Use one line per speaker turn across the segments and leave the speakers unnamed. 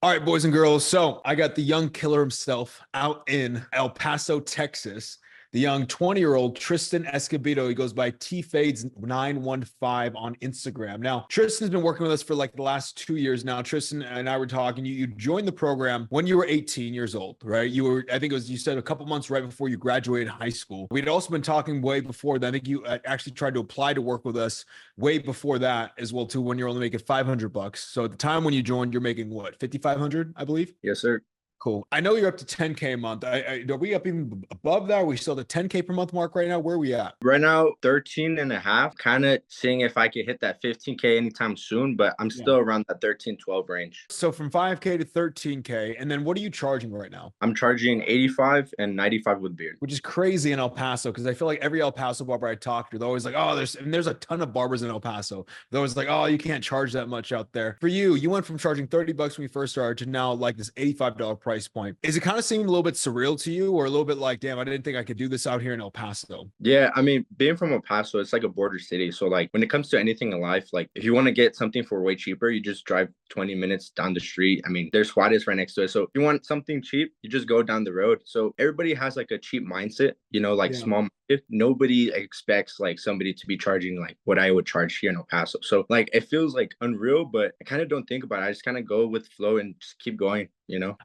All right, boys and girls. So I got the young killer himself out in El Paso, Texas. The young 20-year-old Tristen Escobedo. He goes by TFades915 on Instagram. Now, Tristan's been working with us for like the last 2 years now. Tristen and I were talking. You joined the program when you were 18 years old, right? You were, I think it was, you said a couple months right before you graduated high school. We'd also been talking way before that. I think you actually tried to apply to work with us way before that as well, too, when you're only making $500. So at the time when you joined, you're making what, 5,500, I believe?
Yes, sir.
Cool. I know you're up to 10K a month. Are we up even above that? Are we still at the 10K per month mark right now? Where are we at?
Right now, 13 and a half, kind of seeing if I could hit that 15K anytime soon, but I'm
Yeah.
still around that 13, 12 range.
So from 5K to 13K, and then what are you charging right now?
I'm charging 85 and 95 with beard.
Which is crazy in El Paso, because I feel like every El Paso barber I talk to, they're always like, oh, there's a ton of barbers in El Paso. They're always like, oh, you can't charge that much out there. For you went from charging $30 when you first started to now like this $85 price point. Is it kind of seeming a little bit surreal to you, or a little bit like, damn, I didn't think I could do this out here in El Paso?
Yeah, I mean, being from El Paso, it's like a border city. So, like, when it comes to anything in life, like, if you want to get something for way cheaper, you just drive 20 minutes down the street. I mean, there's Juarez right next to it. So, if you want something cheap, you just go down the road. So, everybody has like a cheap mindset, like
Yeah.
small. If nobody expects like somebody to be charging like what I would charge here in El Paso. So, like, it feels like unreal, but I kind of don't think about it. I just kind of go with the flow and just keep going.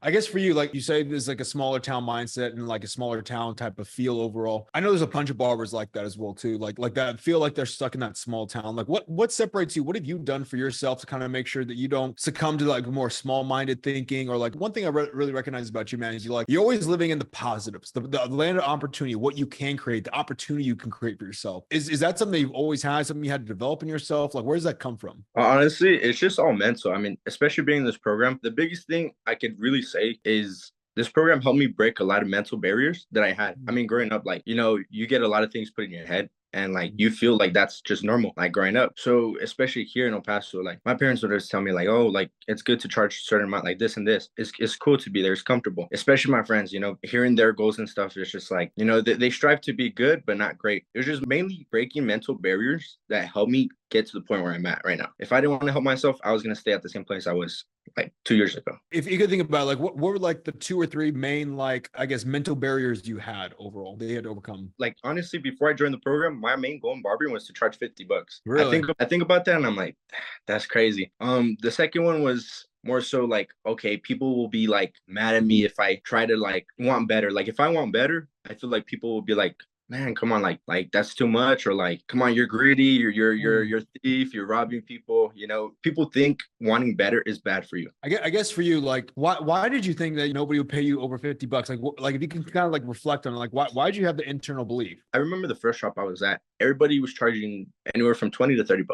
I guess for you, like you say, there's like a smaller town mindset and like a smaller town type of feel overall. I know there's a bunch of barbers like that as well too. Like that feel like they're stuck in that small town. Like what separates you? What have you done for yourself to kind of make sure that you don't succumb to like more small-minded thinking? Or like one thing I really recognize about you, man, is you're always living in the positives, the land of opportunity, what you can create, the opportunity you can create for yourself. Is that something you've always had, something you had to develop in yourself? Like, where does that come from?
Honestly, it's just all mental. I mean, especially being in this program, the biggest thing I could really say is this program helped me break a lot of mental barriers that I had. I mean, growing up, like, you get a lot of things put in your head and like you feel like that's just normal, like growing up. So, especially here in El Paso, like my parents would just tell me, like, oh, like it's good to charge a certain amount, like this and this. It's cool to be there, it's comfortable, especially my friends, hearing their goals and stuff. It's just like, they strive to be good, but not great. It was just mainly breaking mental barriers that helped me get to the point where I'm at right now. If I didn't want to help myself, I was going to stay at the same place I was like 2 years ago.
If you could think about like what were like the two or three main, like, I guess, mental barriers you had overall that you had to overcome?
Like, honestly, before I joined the program, my main goal in barbering was to charge $50.
Really?
I think about that and I'm like, that's crazy. The second one was more so like, okay, people will be like mad at me if I try to like want better. Like, if I want better, I feel like people will be like, man, come on, like that's too much, or like, come on, you're greedy, you're a thief, you're robbing people. People think wanting better is bad for you.
I guess for you, like, why did you think that nobody would pay you over $50? Like if you can kind of like reflect on it, like why did you have the internal belief?
I remember the first shop I was at, everybody was charging anywhere from 20 to $30.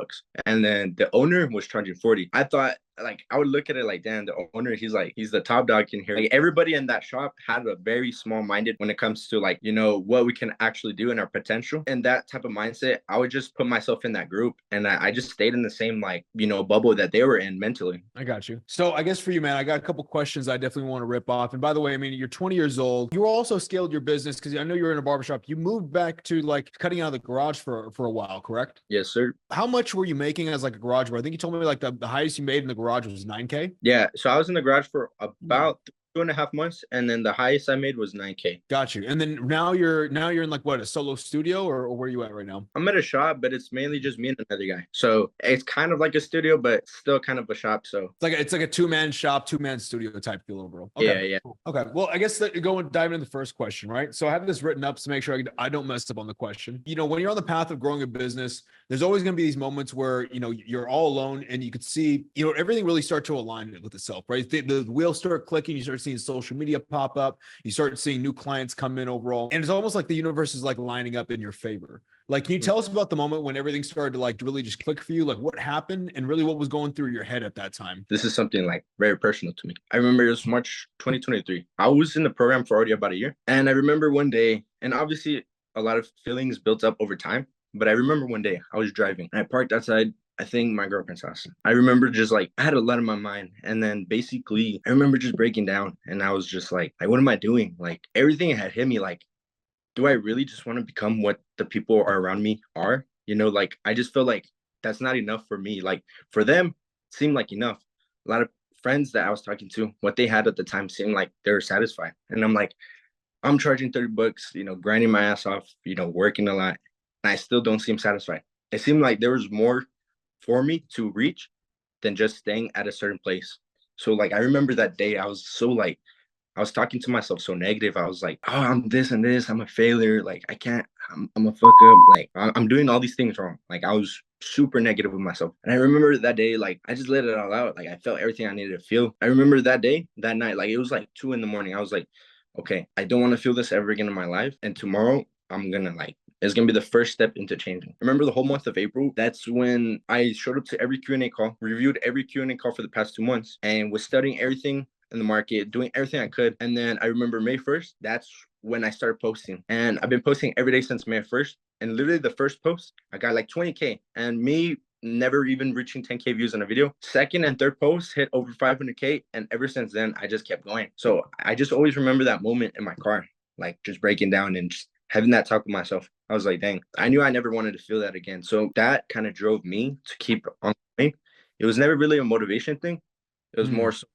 And then the owner was charging 40. I thought, like, I would look at it like, damn, the owner, he's the top dog in here. Like, everybody in that shop had a very small minded when it comes to like, what we can actually do and our potential. And that type of mindset, I would just put myself in that group, and I just stayed in the same like, bubble that they were in mentally.
I got you. So I guess for you, man, I got a couple questions I definitely want to rip off. And by the way, I mean, you're 20 years old. You also scaled your business because I know you're in a barbershop. You moved back to like cutting out of the garage for a while, correct?
Yes, sir.
How much were you making as like a garage barber? I think you told me like the highest you made in the garage was 9K.
Yeah. So I was in the garage for about 2.5 months, and then the highest I made was 9K.
Got you. And then now you're in like what, a solo studio, or where are you at right now?
I'm at a shop, but it's mainly just me and another guy. So it's kind of like a studio, but still kind of a shop. So
It's like a two-man shop, two-man studio type feel overall. Okay.
yeah.
Cool. Okay. Well, I guess that go and dive into the first question, right? So I have this written up to make sure I don't mess up on the question. When you're on the path of growing a business, there's always going to be these moments where, you're all alone and you could see, everything really start to align with itself, right? The wheels start clicking. You start seeing social media pop up. You start seeing new clients come in overall. And it's almost like the universe is like lining up in your favor. Like, can you tell us about the moment when everything started to like really just click for you? Like, what happened and really what was going through your head at that time?
This is something like very personal to me. I remember it was March 2023. I was in the program for already about a year. And I remember one day, and obviously a lot of feelings built up over time, but I remember one day I was driving and I parked outside, I think, my girlfriend's house. I remember just like, I had a lot in my mind. And then basically I remember just breaking down, and I was just like, what am I doing? Like, everything had hit me like, do I really just want to become what the people around me are? Like, I just feel like that's not enough for me. Like, for them, it seemed like enough. A lot of friends that I was talking to, what they had at the time seemed like they were satisfied. And I'm like, I'm charging $30, grinding my ass off, working a lot, and I still don't seem satisfied. It seemed like there was more for me to reach than just staying at a certain place. So like I remember that day I was so like I was talking to myself so negative. I was like, oh, I'm this and this. I'm a failure. Like I can't. I'm a fuck up. Like I'm doing all these things wrong. Like I was super negative with myself. And I remember that day, like I just let it all out. Like I felt everything I needed to feel. I remember that day, that night, like it was like 2 a.m. I was like, okay, I don't want to feel this ever again in my life. And tomorrow I'm gonna like it's gonna be the first step into changing. Remember the whole month of April? That's when I showed up to every Q&A call, reviewed every Q&A call for the past 2 months, and was studying everything in the market, doing everything I could. And then I remember May 1st, that's when I started posting. And I've been posting every day since May 1st. And literally the first post, I got like 20K. And me never even reaching 10K views on a video. Second and third post hit over 500K. And ever since then, I just kept going. So I just always remember that moment in my car, like just breaking down and just having that talk with myself. I was like, dang, I knew I never wanted to feel that again. So that kind of drove me to keep on going. It was never really a motivation thing. It was more so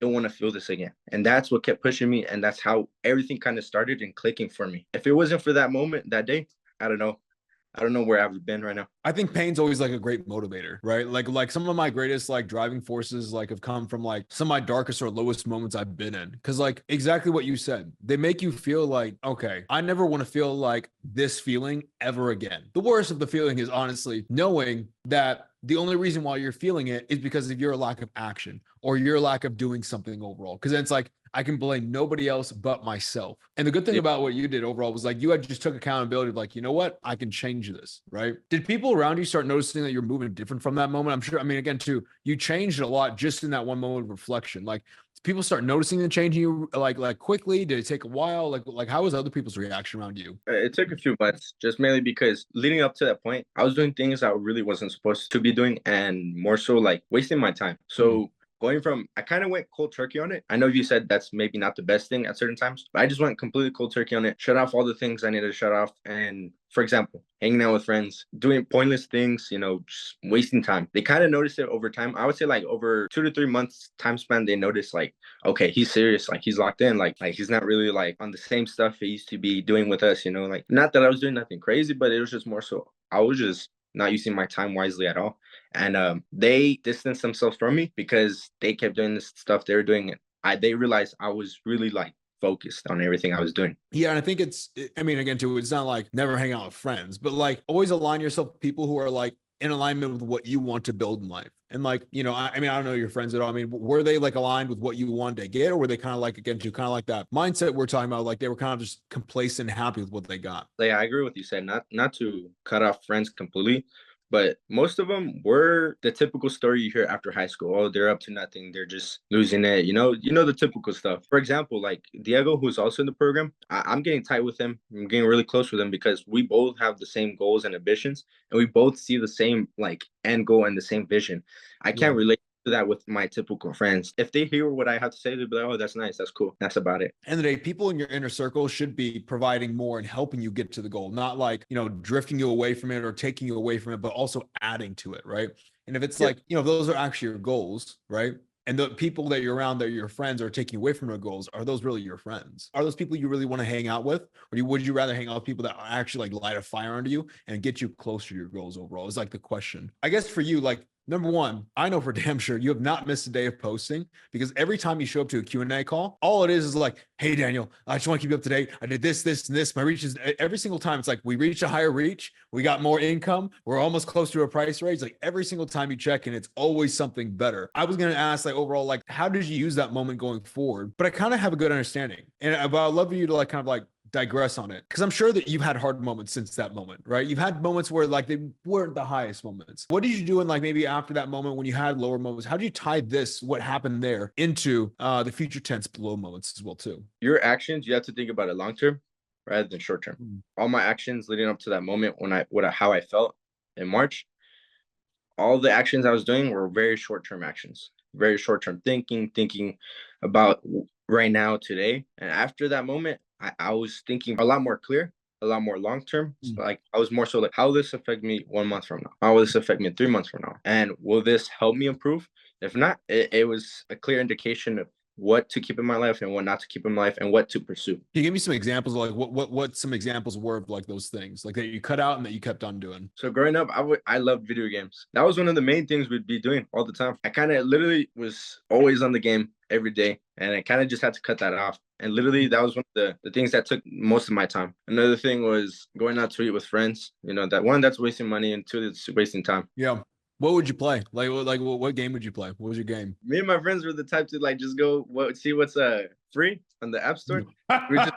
don't want to feel this again. And that's what kept pushing me. And that's how everything kind of started and clicking for me. If it wasn't for that moment, that day, I don't know. I don't know where I've been right now.
I think pain's always like a great motivator, right? Like some of my greatest like driving forces like have come from like some of my darkest or lowest moments I've been in. Cause like exactly what you said, they make you feel like, okay, I never want to feel like this feeling ever again. The worst of the feeling is honestly knowing that the only reason why you're feeling it is because of your lack of action or your lack of doing something overall. Cause then it's like, I can blame nobody else but myself. And the good thing about what you did overall was like you had just took accountability of like, you know what? I can change this, right? Did people around you start noticing that you're moving different from that moment? I'm sure, I mean, again, too, you changed a lot just in that one moment of reflection. Like people start noticing the change in you like quickly? Did it take a while? Like how was other people's reaction around you?
It took a few months, just mainly because leading up to that point, I was doing things I really wasn't supposed to be doing and more so like wasting my time. So going from, I kind of went cold turkey on it. I know you said that's maybe not the best thing at certain times, but I just went completely cold turkey on it, shut off all the things I needed to shut off. And for example, hanging out with friends, doing pointless things, just wasting time. They kind of noticed it over time. I would say like over 2 to 3 months time span, they noticed like, okay, he's serious. Like he's locked in. Like he's not really like on the same stuff he used to be doing with us, like not that I was doing nothing crazy, but it was just more so I was just not using my time wisely at all. And they distanced themselves from me because they kept doing this stuff they were doing. They realized I was really like focused on everything I was doing.
Yeah, and I think I mean, again, too, it's not like never hang out with friends, but like always align yourself with people who are like in alignment with what you want to build in life. And like, I mean, I don't know your friends at all. I mean, were they like aligned with what you wanted to get, or were they kind of like, again, to kind of like that mindset we're talking about, like they were kind of just complacent, happy with what they got?
Yeah, I agree with you said, not to cut off friends completely, but most of them were the typical story you hear after high school. Oh, they're up to nothing. They're just losing it. The typical stuff. For example, like Diego, who's also in the program, I'm getting tight with him. I'm getting really close with him because we both have the same goals and ambitions, and we both see the same like end goal and the same vision. I can't relate to that with my typical friends. If they hear what I have to say, they'll be like, oh, that's nice. That's cool. That's about it.
End of the day, people in your inner circle should be providing more and helping you get to the goal, not like, drifting you away from it or taking you away from it, but also adding to it, right? And if it's like, those are actually your goals, right? And the people that you're around that your friends are taking away from your goals, are those really your friends? Are those people you really want to hang out with? Or would you rather hang out with people that actually like light a fire under you and get you closer to your goals overall? Is like the question. I guess for you, like, number one, I know for damn sure you have not missed a day of posting because every time you show up to a Q&A call, all it is like, hey, Daniel, I just want to keep you up to date. I did this, this, and this. My reach is every single time. It's like we reached a higher reach. We got more income. We're almost close to a price raise. Like every single time you check in, it's always something better. I was going to ask like overall, like, how did you use that moment going forward? But I kind of have a good understanding. And but I'd love for you to like kind of like digress on it because I'm sure that you've had hard moments since that moment, right? You've had moments where like they weren't the highest moments. What did you do in like maybe after that moment when you had lower moments? How do you tie this, what happened there, into the future tense low moments as well too?
Your actions, you have to think about it long term rather than short term. All my actions leading up to that moment how I felt in March, all the actions I was doing were very short term actions, very short term thinking about right now, today. And after that moment, I was thinking a lot more clear, a lot more long term. So like I was more so like, how will this affect me 1 month from now? How will this affect me 3 months from now? And will this help me improve? If not, it was a clear indication of what to keep in my life and what not to keep in my life and what to pursue.
Can you give me some examples of like what some examples were of like those things like that you cut out and that you kept on doing?
So growing up, I loved video games. That was one of the main things we'd be doing all the time. I kind of literally was always on the game every day, and I kind of just had to cut that off. And literally, that was one of the things that took most of my time. Another thing was going out to eat with friends. You know, that one, that's wasting money, and two, that's wasting time.
Yeah. What would you play? Like what game would you play? What was your game?
Me and my friends were the type to like just go see what's free on the App Store. We just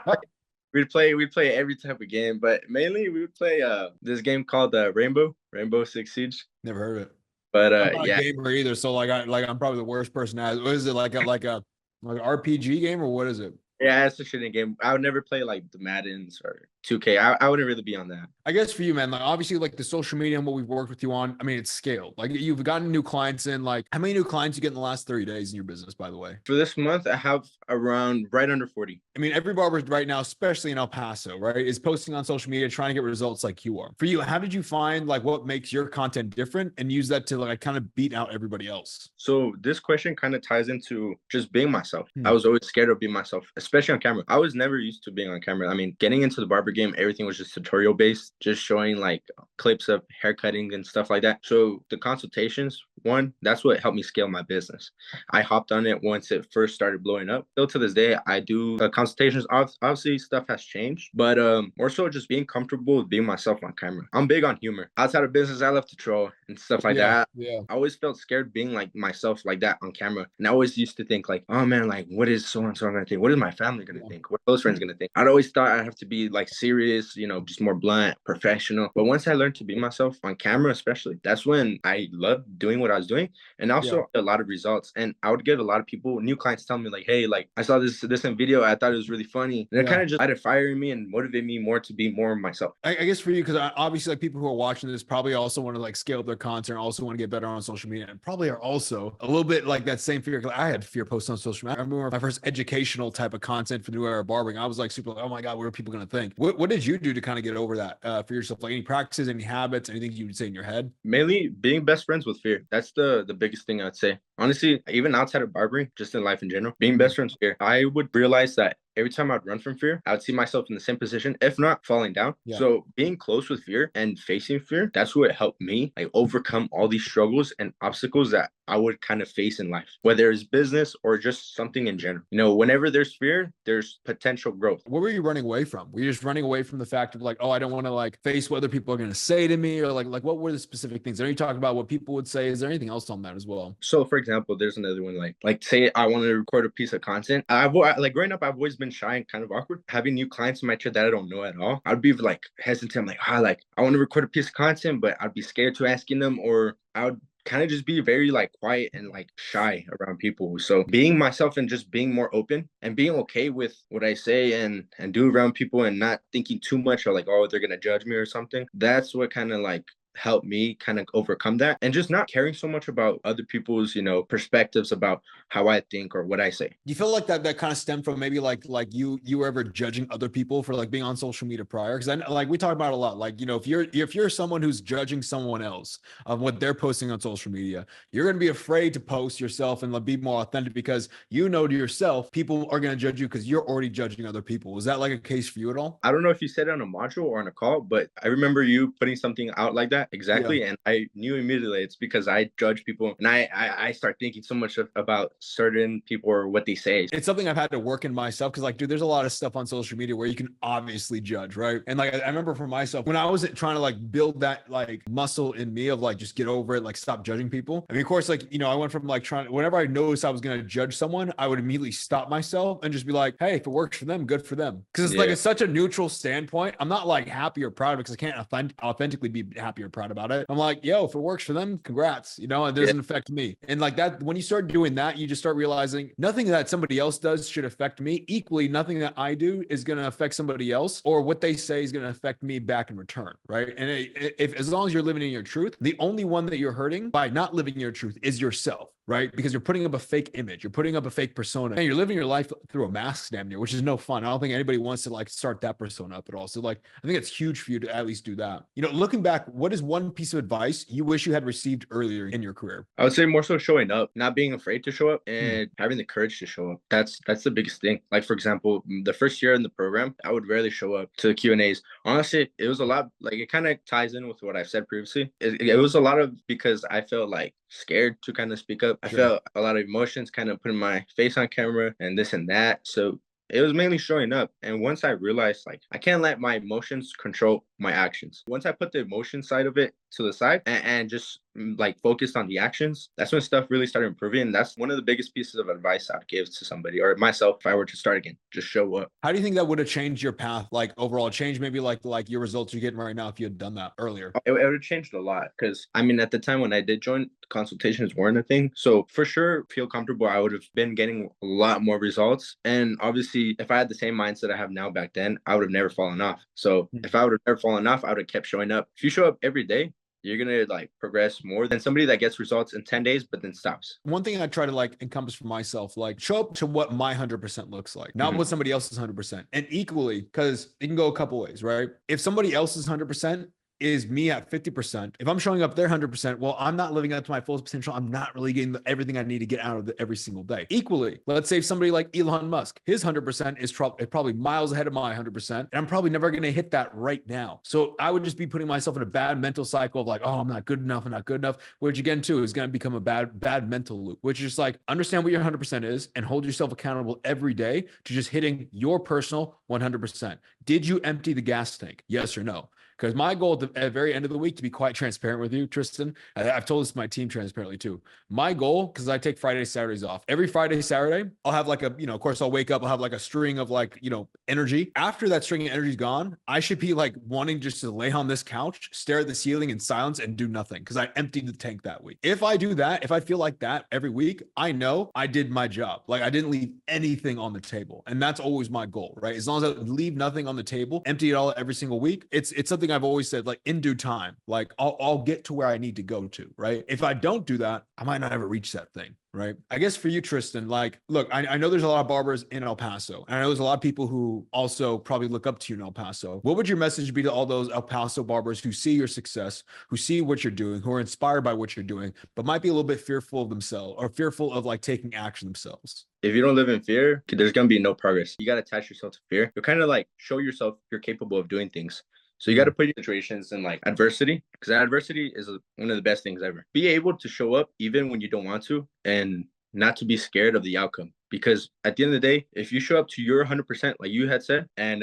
we'd play every type of game, but mainly we would play this game called Rainbow Six Siege.
Never heard of it.
But
I'm not
yeah,
a gamer either, so I'm probably the worst person to ask. What is it like a RPG game or what is it?
yeah, it's a shitting game. I would never play like the Maddens or 2K. I wouldn't really be on that.
I guess for you, man, like obviously like the social media and what we've worked with you on, I mean, it's scaled. Like you've gotten new clients in, like how many new clients you get in the last 30 days in your business, by the way?
For this month, I have around right under 40.
I mean, every barber right now, especially in El Paso, right, is posting on social media, trying to get results like you are. For you, how did you find like what makes your content different and use that to like kind of beat out everybody else?
So this question kind of ties into just being myself. I was always scared of being myself, especially on camera. I was never used to being on camera. I mean, getting into the barber game, everything was just tutorial based, just showing like clips of hair cutting and stuff like that. So the consultations, one, that's what helped me scale my business. I hopped on it once it first started blowing up. Still to this day, I do consultations. Obviously, stuff has changed, but more so just being comfortable with being myself on camera. I'm big on humor. Outside of business, I love to troll and stuff like that.
Yeah.
I always felt scared being like myself like that on camera. And I always used to think like, oh man, like what is so and so gonna think? What is my family gonna think? What are those friends gonna think? I'd always thought I'd have to be like serious, you know, just more blunt, professional. But once I learned to be myself on camera, especially, that's when I loved doing what I was doing. And also a lot of results. And I would get a lot of people, new clients tell me like, hey, like I saw this in video. I thought it was really funny. And it kind of just added fire in me and motivated me more to be more myself.
I guess for you, because obviously like people who are watching this probably also want to like scale up their content, also want to get better on social media, and probably are also a little bit like that same fear. I had fear posting on social media. I remember my first educational type of content for New Era Barbering. I was like super like, oh my God, what are people going to think? What did you do to kind of get over that for yourself? Like any practices, any habits, anything you would say in your head?
Mainly being best friends with fear. That's the biggest thing I'd say. Honestly, even outside of barbering, just in life in general, being best friends with fear. I would realize that every time I'd run from fear, I would see myself in the same position, if not falling down. So being close with fear and facing fear, that's what helped me like overcome all these struggles and obstacles that I would kind of face in life, whether it's business or just something in general. You know, whenever there's fear, there's potential growth.
What were you running away from? Were you just running away from the fact of like, oh, I don't want to like face what other people are going to say to me, or like what were the specific things? I know you talked about what people would say. Is there anything else on that as well?
So for example, there's another one like say I wanted to record a piece of content. Like growing up, I've always been shy and kind of awkward. Having new clients in my chair that I don't know at all, I'd be like hesitant, like I want to record a piece of content, but I'd be scared to asking them, or I would kind of just be very like quiet and like shy around people. So being myself and just being more open and being okay with what I say and do around people and not thinking too much or like, oh, they're gonna judge me or something. That's what kind of like helped me kind of overcome that, and just not caring so much about other people's, you know, perspectives about how I think or what I say.
Do you feel like that kind of stemmed from maybe like you were ever judging other people for like being on social media prior? Because I know, like we talk about it a lot, like, you know, if you're someone who's judging someone else of what they're posting on social media, you're going to be afraid to post yourself and like be more authentic, because you know to yourself people are going to judge you because you're already judging other people. Was that like a case for you at all?
I don't know if you said it on a module or on a call, but I remember you putting something out like that. Exactly. And I knew immediately it's because I judge people, and I start thinking so much about certain people or what they say.
It's something I've had to work in myself, because like, dude, there's a lot of stuff on social media where you can obviously judge, right? And like, I remember for myself, when I was trying to like build that like muscle in me of like, just get over it, like stop judging people. I mean, of course, like, you know, I went from like whenever I noticed I was going to judge someone, I would immediately stop myself and just be like, hey, if it works for them, good for them. Because it's like, it's such a neutral standpoint. I'm not like happy or proud because I can't authentically be happy or proud about it. I'm like, yo, if it works for them, congrats, you know, it doesn't affect me. And like that, when you start doing that, you just start realizing nothing that somebody else does should affect me. Equally, nothing that I do is going to affect somebody else, or what they say is going to affect me back in return, right? And if as long as you're living in your truth, the only one that you're hurting by not living your truth is yourself. right? Because you're putting up a fake image, you're putting up a fake persona, and you're living your life through a mask damn near, which is no fun. I don't think anybody wants to like start that persona up at all. So like, I think it's huge for you to at least do that. You know, looking back, what is one piece of advice you wish you had received earlier in your career?
I would say more so showing up, not being afraid to show up,
Hmm.
and having the courage to show up. That's the biggest thing. Like for example, the first year in the program, I would rarely show up to the Q&As. Honestly, it was a lot. Like it kind of ties in with what I've said previously. It was a lot of because I felt like scared to kind of speak up. I
Sure.
felt a lot of emotions, kind of putting my face on camera and this and that. So it was mainly showing up. And once I realized like I can't let my emotions control my actions. Once I put the emotion side of it to the side and just like focused on the actions, that's when stuff really started improving. And that's one of the biggest pieces of advice I'd give to somebody or myself if I were to start again. Just show up.
How do you think that would have changed your path, like overall change, maybe like your results you're getting right now if you had done that earlier?
It would have changed a lot because I mean at the time when I did join, consultations weren't a thing. So for sure, feel comfortable. I would have been getting a lot more results. And obviously, if I had the same mindset I have now back then, I would have never fallen off. So if I would have never fallen off, I would have kept showing up. If you show up every day, you're gonna like progress more than somebody that gets results in 10 days but then stops.
One thing I try to like encompass for myself, like show up to what my 100% looks like, not what somebody else's 100%. And equally, because it can go a couple ways, right? If somebody else's 100% is me at 50%, if I'm showing up their 100%, well, I'm not living up to my full potential. I'm not really getting everything I need to get out of it every single day. Equally, let's say somebody like Elon Musk, his 100% is probably miles ahead of my 100%, and I'm probably never going to hit that right now. So I would just be putting myself in a bad mental cycle of like, oh, I'm not good enough. I'm not good enough, which again, too, is going to become a bad mental loop, which is just like, understand what your 100% is and hold yourself accountable every day to just hitting your personal 100%. Did you empty the gas tank? Yes or no? Because my goal at the very end of the week, to be quite transparent with you, Tristen, I've told this to my team transparently too. My goal, because I take Fridays, Saturdays off. Every Friday, Saturday, I'll have like a, of course, I'll wake up, I'll have like a string of like, energy. After that string of energy is gone, I should be like wanting just to lay on this couch, stare at the ceiling in silence and do nothing because I emptied the tank that week. If I do that, if I feel like that every week, I know I did my job. Like I didn't leave anything on the table. And that's always my goal, right? As long as I leave nothing on the table, empty it all every single week, it's something I've always said, like in due time, like I'll get to where I need to go to, right? If I don't do that, I might not ever reach that thing, right? I guess for you, Tristen, like, look, I know there's a lot of barbers in El Paso, and I know there's a lot of people who also probably look up to you in El Paso. What would your message be to all those El Paso barbers who see your success, who see what you're doing, who are inspired by what you're doing, but might be a little bit fearful of themselves or fearful of like taking action themselves?
If you don't live in fear, there's going to be no progress. You got to attach yourself to fear. You kind of like show yourself you're capable of doing things. So you got to put your situations in like adversity, because adversity is one of the best things ever. Be able to show up even when you don't want to and not to be scared of the outcome. Because at the end of the day, if you show up to your 100%, like you had said, and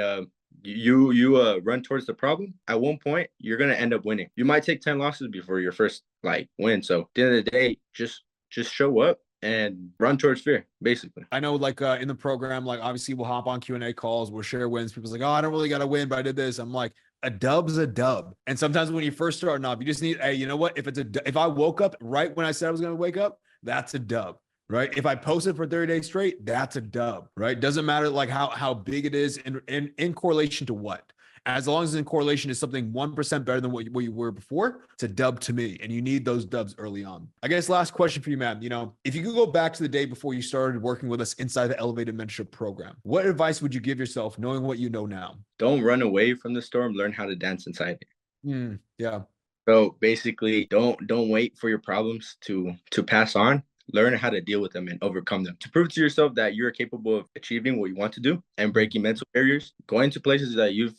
you run towards the problem, at one point, you're going to end up winning. You might take 10 losses before your first like win. So at the end of the day, just show up and run towards fear, basically.
I know like in the program, like obviously we'll hop on Q&A calls, we'll share wins. People's like, oh, I don't really got to win, but I did this. I'm like, a dub's a dub. And sometimes when you first starting off, you just need, hey, you know what? If I woke up right when I said I was going to wake up, that's a dub, right? If I posted for 30 days straight, that's a dub, right? Doesn't matter like how big it is in correlation to what. As long as in correlation is something 1% better than what you were before, it's a dub to me. And you need those dubs early on. I guess last question for you, man. If you could go back to the day before you started working with us inside the Elevated Mentorship Program, what advice would you give yourself knowing what you know now?
Don't run away from the storm. Learn how to dance inside it.
Yeah.
So basically, don't wait for your problems to pass on. Learn how to deal with them and overcome them. To prove to yourself that you're capable of achieving what you want to do and breaking mental barriers, going to places that you'd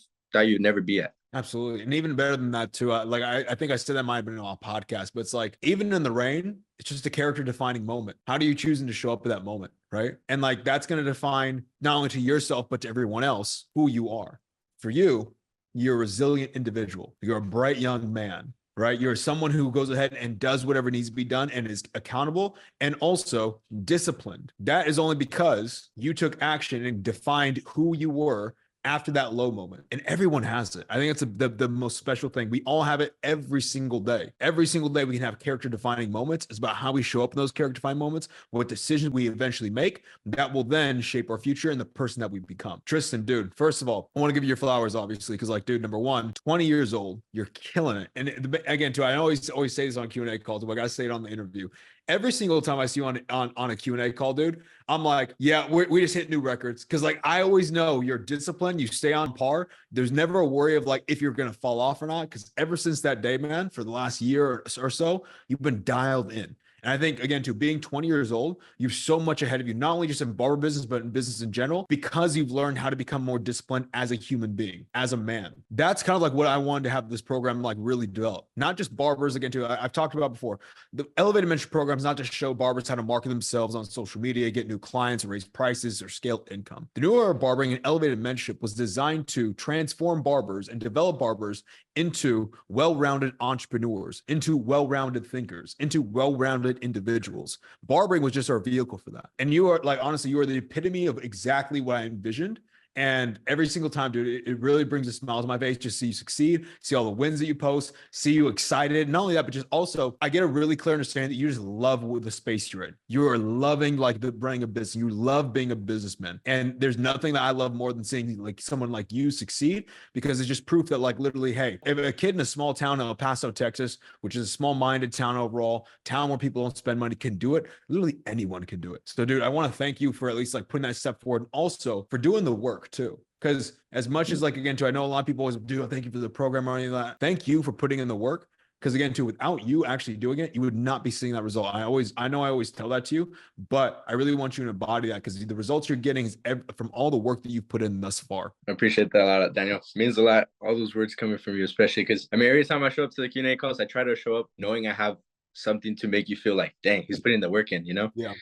never be at.
Absolutely. And even better than that too. I think I said that might have been on a podcast, but it's like, even in the rain, it's just a character defining moment. How do you choosing to show up at that moment? Right. And like, that's going to define not only to yourself, but to everyone else who you are. For you, you're a resilient individual. You're a bright young man, right? You're someone who goes ahead and does whatever needs to be done and is accountable and also disciplined. That is only because you took action and defined who you were after that low moment. And everyone has it. I think it's the most special thing. We all have it every single day. Every single day we can have character defining moments. It's about how we show up in those character defining moments, what decisions we eventually make that will then shape our future and the person that we become. Tristen, dude, first of all, I want to give you your flowers, obviously, because like, dude, number one, 20 years old, you're killing it. And again, too, I always say this on Q&A calls, but I got to say it on the interview. every single time I see you on a Q&A call, dude, I'm like, yeah, we just hit new records. Cause like, I always know you're disciplined, you stay on par. There's never a worry of like, if you're going to fall off or not. Cause ever since that day, man, for the last year or so, you've been dialed in. And I think, again, too, being 20 years old, you've so much ahead of you, not only just in barber business, but in business in general, because you've learned how to become more disciplined as a human being, as a man. That's kind of like what I wanted to have this program like really develop. Not just barbers, again, too, I've talked about before. The elevated mentorship program is not to show barbers how to market themselves on social media, get new clients, and raise prices or scale income. The New Era of Barbering and elevated mentorship was designed to transform barbers and develop barbers into well-rounded entrepreneurs, into well-rounded thinkers, into well-rounded individuals. Barbering was just our vehicle for that. And you are like, honestly, you are the epitome of exactly what I envisioned. And every single time, dude, it really brings a smile to my face. Just see you succeed, see all the wins that you post, see you excited. Not only that, but just also, I get a really clear understanding that you just love the space you're in. You are loving like the running a business. You love being a businessman. And there's nothing that I love more than seeing like someone like you succeed, because it's just proof that like literally, hey, if a kid in a small town in El Paso, Texas, which is a small-minded town overall, town where people don't spend money, can do it, literally anyone can do it. So, dude, I want to thank you for at least like putting that step forward, and also for doing the work too. Because as much as like, again, too, I know a lot of people always do, thank you for the program or anything like that. Thank you for putting in the work. Because again, too, without you actually doing it, you would not be seeing that result. I know I always tell that to you, but I really want you to embody that, because the results you're getting is from all the work that you've put in thus far.
I appreciate that a lot, Daniel. It means a lot. All those words coming from you, especially because I mean, every time I show up to the Q&A calls, I try to show up knowing I have something to make you feel like, dang, he's putting the work in, you know?
Yeah.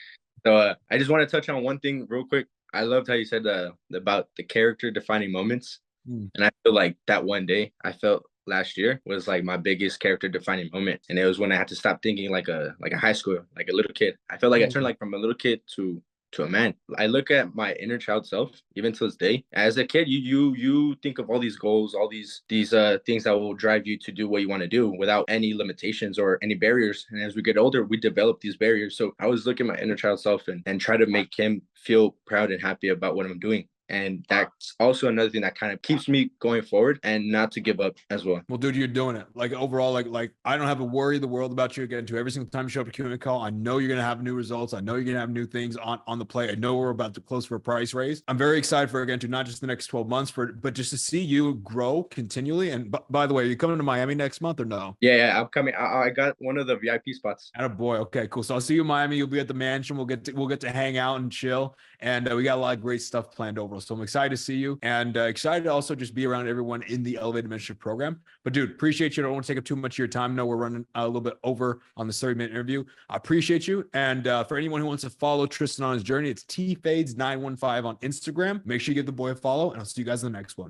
So I just want to touch on one thing real quick. I loved how you said about the character defining moments. And I feel like that one day I felt last year was like my biggest character defining moment. And it was when I had to stop thinking like a high schooler, like a little kid. I felt like I turned like from a little kid to a man. I look at my inner child self, even to this day. As a kid, you think of all these goals, all these things that will drive you to do what you want to do without any limitations or any barriers. And as we get older, we develop these barriers. So I was looking at my inner child self and try to make him feel proud and happy about what I'm doing. And that's also another thing that kind of keeps me going forward and not to give up as well.
Well, dude, you're doing it. Like overall, like I don't have a worry in the world about you again. To every single time you show up to Q&A call, I know you're gonna have new results. I know you're gonna have new things on the plate. I know we're about to close for a price raise. I'm very excited for again to not just the next 12 months but just to see you grow continually. And by the way, are you coming to Miami next month or no?
Yeah, I'm coming. I got one of the VIP spots.
Attaboy. Okay, cool. So I'll see you in Miami. You'll be at the mansion. We'll get to hang out and chill. And we got a lot of great stuff planned over. So I'm excited to see you, and excited to also just be around everyone in the Elevated Mentorship program. But dude, appreciate you. I don't want to take up too much of your time. No, we're running a little bit over on the 30-minute interview. I appreciate you. And for anyone who wants to follow Tristen on his journey, it's tfades915 on Instagram. Make sure you give the boy a follow, and I'll see you guys in the next one.